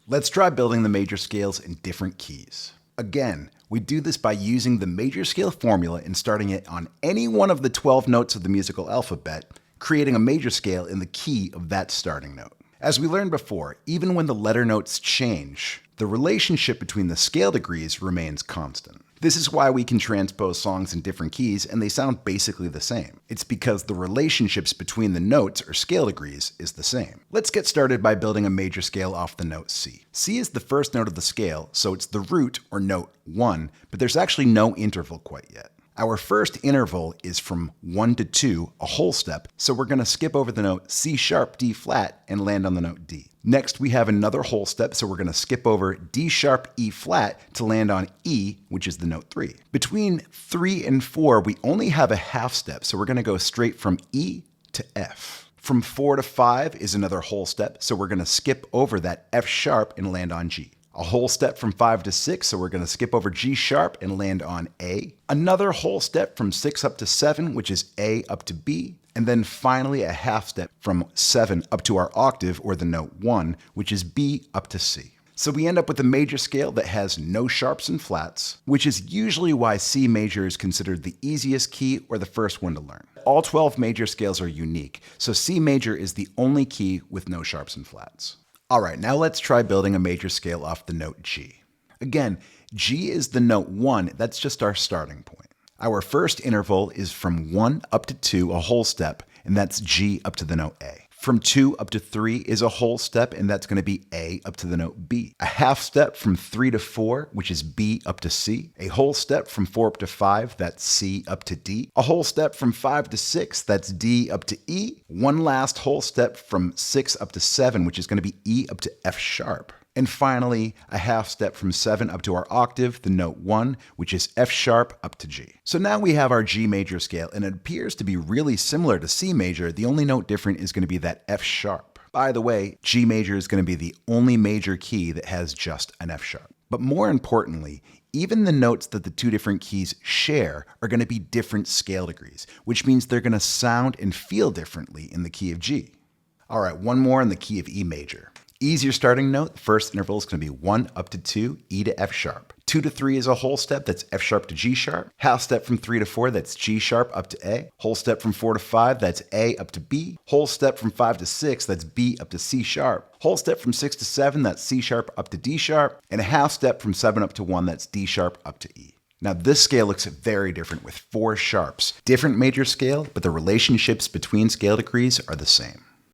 Let's try building the major scales in different keys. Again, we do this by using the major scale formula and starting it on any one of the 12 notes of the musical alphabet, creating a major scale in the key of that starting note. As we learned before, even when the letter notes change, the relationship between the scale degrees remains constant. This is why we can transpose songs in different keys and they sound basically the same. It's because the relationships between the notes or scale degrees is the same. Let's get started by building a major scale off the note C. C is the first note of the scale, so it's the root or note 1, but there's actually no interval quite yet. Our first interval is from 1 to 2, a whole step, so we're going to skip over the note C sharp, D flat, and land on the note D. Next, we have another whole step, so we're going to skip over D sharp, E flat to land on E, which is the note 3. Between 3 and 4, we only have a half step, so we're going to go straight from E to F. From 4 to 5 is another whole step, so we're going to skip over that F sharp and land on G. A whole step from 5 to 6, so we're going to skip over G sharp and land on A. Another whole step from 6 up to 7, which is A up to B. And then finally a half step from 7 up to our octave, or the note 1, which is B up to C. So we end up with a major scale that has no sharps and flats, which is usually why C major is considered the easiest key or the first one to learn. All 12 major scales are unique, so C major is the only key with no sharps and flats. All right, now let's try building a major scale off the note G. Again, G is the note 1, that's just our starting point. Our first interval is from 1 up to 2, a whole step, and that's G up to the note A. From 2 up to 3 is a whole step, and that's going to be A up to the note B. A half step from 3 to 4, which is B up to C. A whole step from 4 up to 5, that's C up to D. A whole step from 5 to 6, that's D up to E. One last whole step from 6 up to 7, which is going to be E up to F sharp. And finally, a half step from 7 up to our octave, the note 1, which is F sharp up to G. So now we have our G major scale, and it appears to be really similar to C major. The only note different is going to be that F sharp. By the way, G major is going to be the only major key that has just an F sharp. But more importantly, even the notes that the two different keys share are going to be different scale degrees, which means they're going to sound and feel differently in the key of G. All right, one more in the key of E major. E's your starting note. The first interval is going to be 1 up to 2, E to F sharp. 2 to 3 is a whole step, that's F sharp to G sharp. Half step from 3 to 4, that's G sharp up to A. Whole step from 4 to 5, that's A up to B. Whole step from 5 to 6, that's B up to C sharp. Whole step from 6 to 7, that's C sharp up to D sharp. And a half step from 7 up to 1, that's D sharp up to E. Now this scale looks very different with 4 sharps. Different major scale, but the relationships between scale degrees are the same.